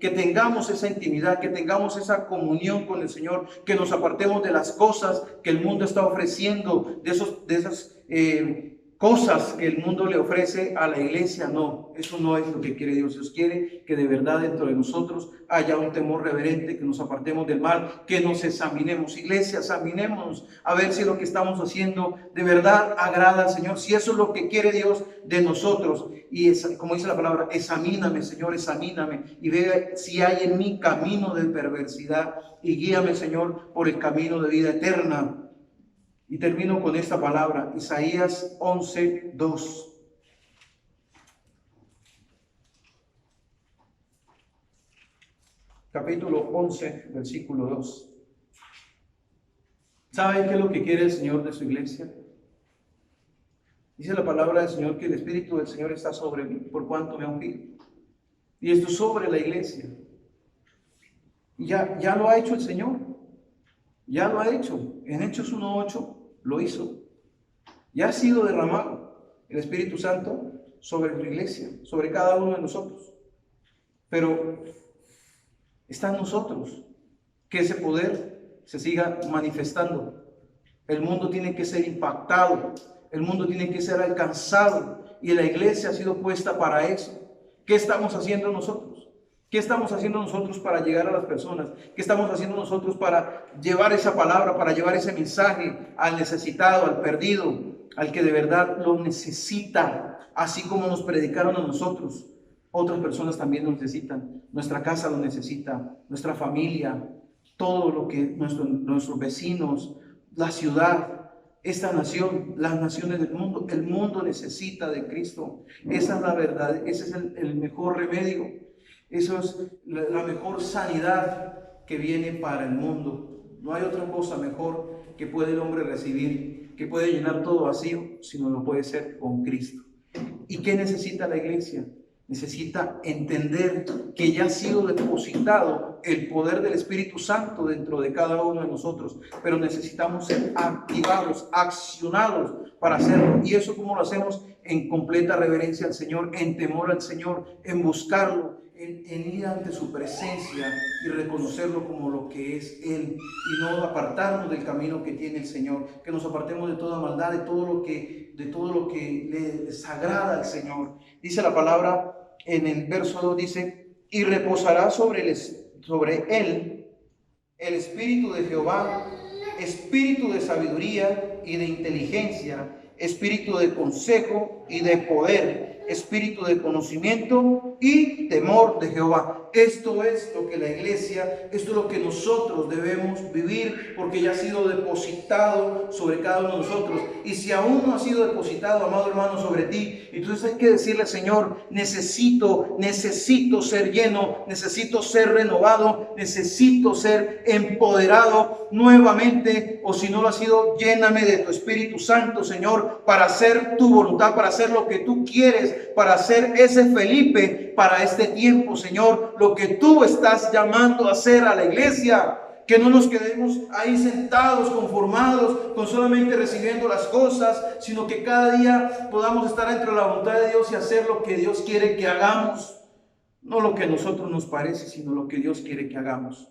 que tengamos esa intimidad, que tengamos esa comunión con el Señor, que nos apartemos de las cosas que el mundo está ofreciendo, de esas cosas que el mundo le ofrece a la iglesia. No, eso no es lo que quiere Dios. Dios quiere que de verdad dentro de nosotros haya un temor reverente, que nos apartemos del mal, que nos examinemos. Iglesia, examinémonos a ver si lo que estamos haciendo de verdad agrada al Señor, si eso es lo que quiere Dios de nosotros. Y como dice la palabra, examíname, Señor, examíname, y ve si hay en mí camino de perversidad, y guíame, Señor, por el camino de vida eterna. Y termino con esta palabra, Isaías 11:2. Capítulo 11, versículo 2. ¿Saben qué es lo que quiere el Señor de su iglesia? Dice la palabra del Señor que el Espíritu del Señor está sobre mí, por cuanto me ha ungido. Y esto sobre la iglesia. Y ya lo ha hecho el Señor. Ya lo ha hecho. En Hechos 1:8 lo hizo. Ya ha sido derramado el Espíritu Santo sobre la iglesia, sobre cada uno de nosotros. Pero está en nosotros que ese poder se siga manifestando. El mundo tiene que ser impactado, el mundo tiene que ser alcanzado, y la iglesia ha sido puesta para eso. ¿Qué estamos haciendo nosotros? ¿Qué estamos haciendo nosotros para llegar a las personas? ¿Qué estamos haciendo nosotros para llevar esa palabra, para llevar ese mensaje al necesitado, al perdido, al que de verdad lo necesita? Así como nos predicaron a nosotros, otras personas también lo necesitan. Nuestra casa lo necesita, nuestra familia, todo lo que nuestros vecinos, la ciudad, esta nación, las naciones del mundo. El mundo necesita de Cristo. Esa es la verdad, ese es el mejor remedio. Eso es la mejor sanidad que viene para el mundo. No hay otra cosa mejor que puede el hombre recibir, que puede llenar todo vacío, sino lo puede ser con Cristo. ¿Y qué necesita la iglesia? Necesita entender que ya ha sido depositado el poder del Espíritu Santo dentro de cada uno de nosotros, pero necesitamos ser activados, accionados para hacerlo. ¿Y eso cómo lo hacemos? En completa reverencia al Señor, en temor al Señor, en buscarlo, en ir ante su presencia y reconocerlo como lo que es Él, y no apartarnos del camino que tiene el Señor, que nos apartemos de toda maldad, de todo lo que le desagrada al Señor. Dice la palabra en el verso 2, dice: y reposará sobre él el Espíritu de Jehová, espíritu de sabiduría y de inteligencia, espíritu de consejo y de poder, espíritu de conocimiento y temor de Jehová. Esto es lo que la iglesia, esto es lo que nosotros debemos vivir, porque ya ha sido depositado sobre cada uno de nosotros. Y si aún no ha sido depositado, amado hermano, sobre ti, entonces hay que decirle, Señor, necesito ser lleno, necesito ser renovado, necesito ser empoderado nuevamente, o si no lo ha sido, lléname de tu Espíritu Santo, Señor, para hacer tu voluntad, para hacer lo que tú quieres, para ser ese Felipe para este tiempo, Señor, lo que tú estás llamando a hacer a la iglesia. Que no nos quedemos ahí sentados, conformados, con solamente recibiendo las cosas, sino que cada día podamos estar dentro de la voluntad de Dios y hacer lo que Dios quiere que hagamos. No lo que a nosotros nos parece, sino lo que Dios quiere que hagamos.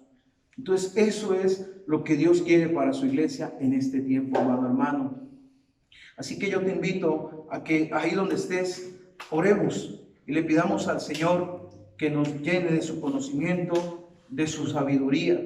Entonces, eso es lo que Dios quiere para su iglesia en este tiempo, amado hermano. Así que yo te invito a que ahí donde estés, oremos y le pidamos al Señor que nos llene de su conocimiento, de su sabiduría,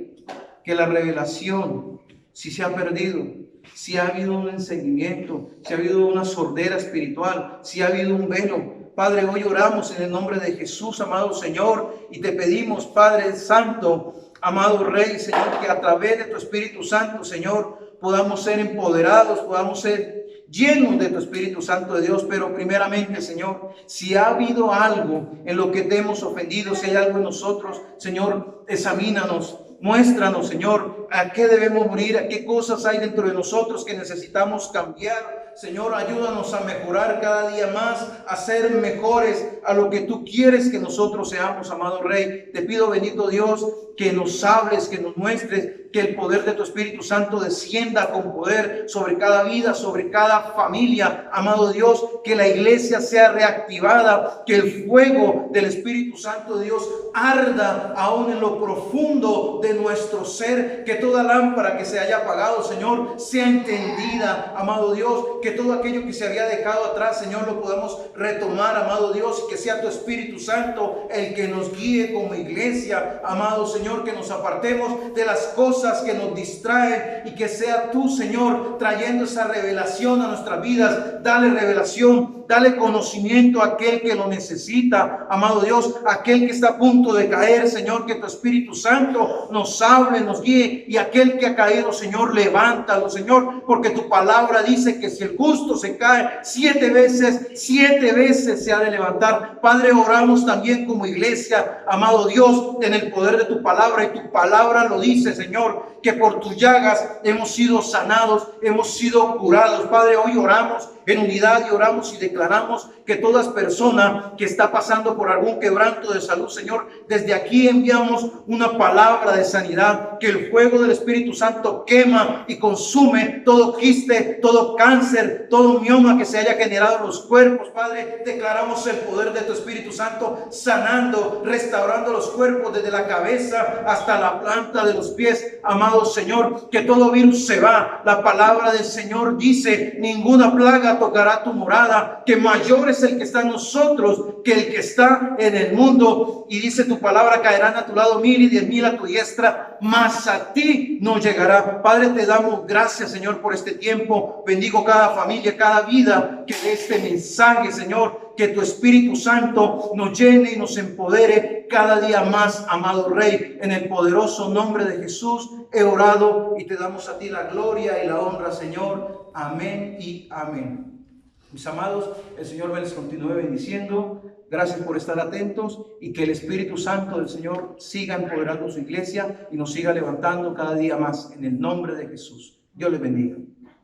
que la revelación, si se ha perdido, si ha habido un enseguimiento, si ha habido una sordera espiritual, si ha habido un velo, Padre, hoy oramos en el nombre de Jesús, amado Señor, y te pedimos, Padre Santo, amado Rey, Señor, que a través de tu Espíritu Santo, Señor, podamos ser empoderados, podamos ser llenos de tu Espíritu Santo de Dios. Pero primeramente, Señor, si ha habido algo en lo que te hemos ofendido, si hay algo en nosotros, Señor, examínanos, muéstranos, Señor, a qué debemos morir, a qué cosas hay dentro de nosotros que necesitamos cambiar. Señor, ayúdanos a mejorar cada día más, a ser mejores a lo que tú quieres que nosotros seamos, amado Rey. Te pido, bendito Dios, que nos hables, que nos muestres, que el poder de tu Espíritu Santo descienda con poder sobre cada vida, sobre cada familia, amado Dios, que la iglesia sea reactivada, que el fuego del Espíritu Santo de Dios arda aún en lo profundo de nuestro ser, que toda lámpara que se haya apagado, Señor, sea entendida, amado Dios, que todo aquello que se había dejado atrás, Señor, lo podamos retomar, amado Dios, y que sea tu Espíritu Santo el que nos guíe como iglesia, amado Señor, que nos apartemos de las cosas que nos distraen y que sea tú, Señor, trayendo esa revelación a nuestras vidas. Dale revelación, dale conocimiento a aquel que lo necesita, amado Dios, aquel que está a punto de caer, Señor, que tu Espíritu Santo nos hable, nos guíe, y aquel que ha caído, Señor, levántalo, Señor, porque tu palabra dice que si el justo se cae 7 veces se ha de levantar. Padre, oramos también como iglesia, amado Dios, en el poder de tu palabra, y tu palabra lo dice, Señor, que por tus llagas hemos sido sanados, hemos sido curados. Padre, hoy oramos en unidad y oramos y declaramos que toda persona que está pasando por algún quebranto de salud, Señor, desde aquí enviamos una palabra de sanidad, que el fuego del Espíritu Santo quema y consume todo quiste, todo cáncer, todo mioma que se haya generado en los cuerpos. Padre, declaramos el poder de tu Espíritu Santo sanando, restaurando los cuerpos desde la cabeza hasta la planta de los pies, amado Señor, que todo virus se va. La palabra del Señor dice: ninguna plaga tocará tu morada, que mayor es el que está en nosotros que el que está en el mundo. Y dice tu palabra: caerán a tu lado 1000 y 10,000 a tu diestra, mas a ti no llegará. Padre, te damos gracias, Señor, por este tiempo. Bendigo cada familia, cada vida que de este mensaje, Señor, que tu Espíritu Santo nos llene y nos empodere cada día más, amado Rey. En el poderoso nombre de Jesús he orado y te damos a ti la gloria y la honra, Señor. Amén y amén. Mis amados, el Señor les continúe bendiciendo. Gracias por estar atentos, y que el Espíritu Santo del Señor siga empoderando su iglesia y nos siga levantando cada día más en el nombre de Jesús. Dios les bendiga.